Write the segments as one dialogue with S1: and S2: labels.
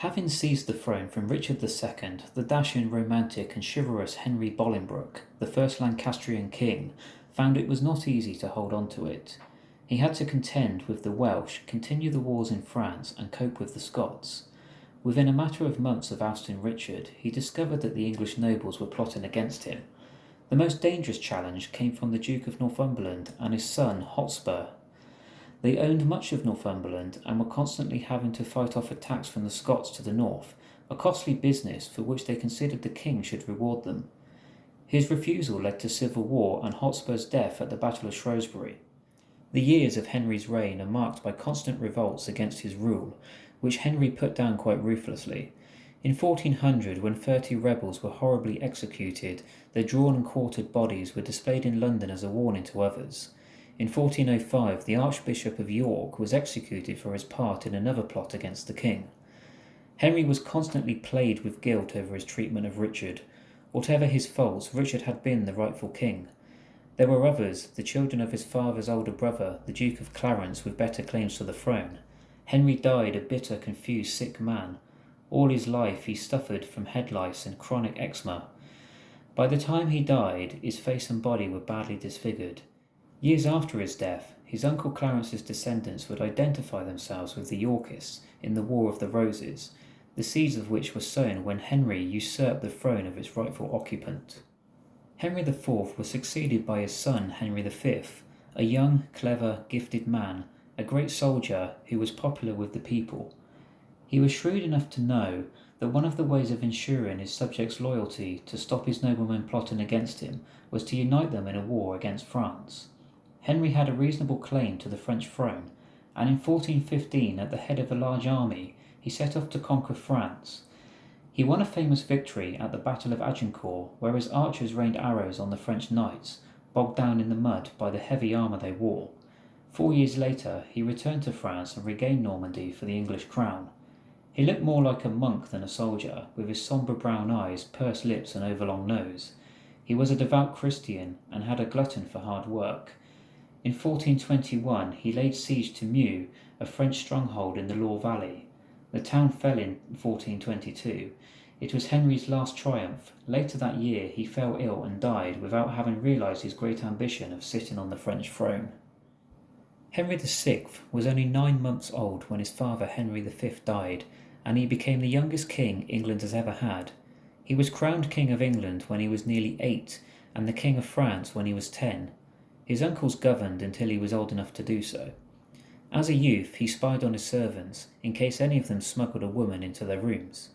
S1: Having seized the throne from Richard II, the dashing, romantic and chivalrous Henry Bolingbroke, the first Lancastrian king, found it was not easy to hold on to it. He had to contend with the Welsh, continue the wars in France, and cope with the Scots. Within a matter of months of ousting Richard, he discovered that the English nobles were plotting against him. The most dangerous challenge came from the Duke of Northumberland and his son Hotspur. They owned much of Northumberland and were constantly having to fight off attacks from the Scots to the north, a costly business for which they considered the king should reward them. His refusal led to civil war and Hotspur's death at the Battle of Shrewsbury. The years of Henry's reign are marked by constant revolts against his rule, which Henry put down quite ruthlessly. In 1400, when 30 rebels were horribly executed, their drawn and quartered bodies were displayed in London as a warning to others. In 1405, the Archbishop of York was executed for his part in another plot against the king. Henry was constantly plagued with guilt over his treatment of Richard. Whatever his faults, Richard had been the rightful king. There were others, the children of his father's older brother, the Duke of Clarence, with better claims to the throne. Henry died a bitter, confused, sick man. All his life he suffered from head lice and chronic eczema. By the time he died, his face and body were badly disfigured. Years after his death, his uncle Clarence's descendants would identify themselves with the Yorkists in the War of the Roses, the seeds of which were sown when Henry usurped the throne of its rightful occupant. Henry IV was succeeded by his son Henry V, a young, clever, gifted man, a great soldier who was popular with the people. He was shrewd enough to know that one of the ways of ensuring his subjects' loyalty to stop his noblemen plotting against him was to unite them in a war against France. Henry had a reasonable claim to the French throne, and in 1415, at the head of a large army, he set off to conquer France. He won a famous victory at the Battle of Agincourt, where his archers rained arrows on the French knights, bogged down in the mud by the heavy armour they wore. 4 years later, he returned to France and regained Normandy for the English crown. He looked more like a monk than a soldier, with his sombre brown eyes, pursed lips and overlong nose. He was a devout Christian and had a glutton for hard work. In 1421 he laid siege to Meaux, a French stronghold in the Loire Valley. The town fell in 1422. It was Henry's last triumph. Later that year he fell ill and died without having realised his great ambition of sitting on the French throne. Henry VI was only 9 months old when his father Henry V died, and he became the youngest king England has ever had. He was crowned King of England when he was nearly 8, and the King of France when he was 10. His uncles governed until he was old enough to do so. As a youth, he spied on his servants, in case any of them smuggled a woman into their rooms.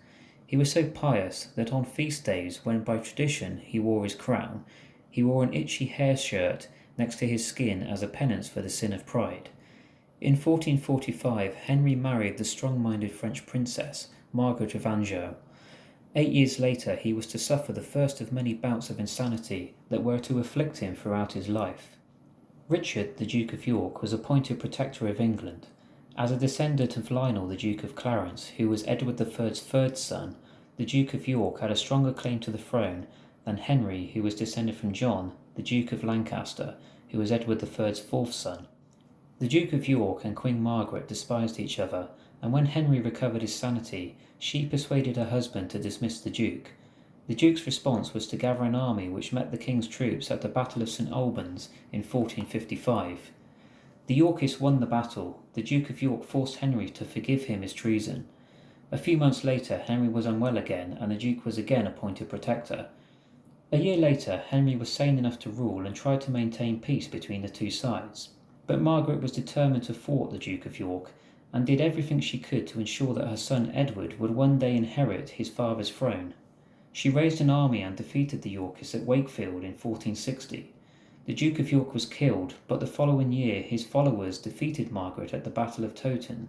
S1: He was so pious that on feast days, when by tradition he wore his crown, he wore an itchy hair shirt next to his skin as a penance for the sin of pride. In 1445, Henry married the strong-minded French princess, Margaret of Anjou. 8 years later, he was to suffer the first of many bouts of insanity that were to afflict him throughout his life. Richard, the Duke of York, was appointed Protector of England. As a descendant of Lionel, the Duke of Clarence, who was Edward III's third son, the Duke of York had a stronger claim to the throne than Henry, who was descended from John, the Duke of Lancaster, who was Edward III's fourth son. The Duke of York and Queen Margaret despised each other, and when Henry recovered his sanity, she persuaded her husband to dismiss the Duke. The Duke's response was to gather an army which met the King's troops at the Battle of St Albans in 1455. The Yorkists won the battle. The Duke of York forced Henry to forgive him his treason. A few months later, Henry was unwell again, and the Duke was again appointed Protector. A year later, Henry was sane enough to rule and tried to maintain peace between the two sides. But Margaret was determined to thwart the Duke of York, and did everything she could to ensure that her son Edward would one day inherit his father's throne. She raised an army and defeated the Yorkists at Wakefield in 1460. The Duke of York was killed, but the following year his followers defeated Margaret at the Battle of Towton.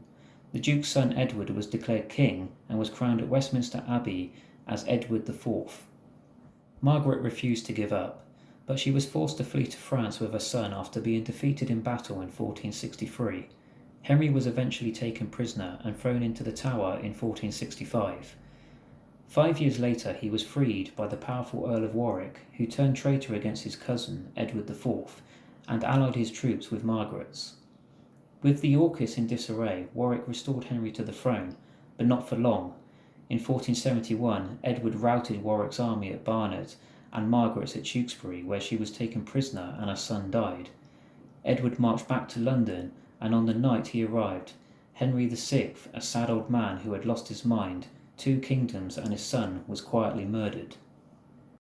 S1: The Duke's son Edward was declared king and was crowned at Westminster Abbey as Edward IV. Margaret refused to give up, but she was forced to flee to France with her son after being defeated in battle in 1463. Henry was eventually taken prisoner and thrown into the Tower in 1465. 5 years later he was freed by the powerful Earl of Warwick, who turned traitor against his cousin, Edward IV, and allied his troops with Margaret's. With the Yorkists in disarray, Warwick restored Henry to the throne, but not for long. In 1471, Edward routed Warwick's army at Barnet and Margaret's at Shrewsbury, where she was taken prisoner and her son died. Edward marched back to London, and on the night he arrived, Henry VI, a sad old man who had lost his mind, 2 kingdoms and his son, was quietly murdered.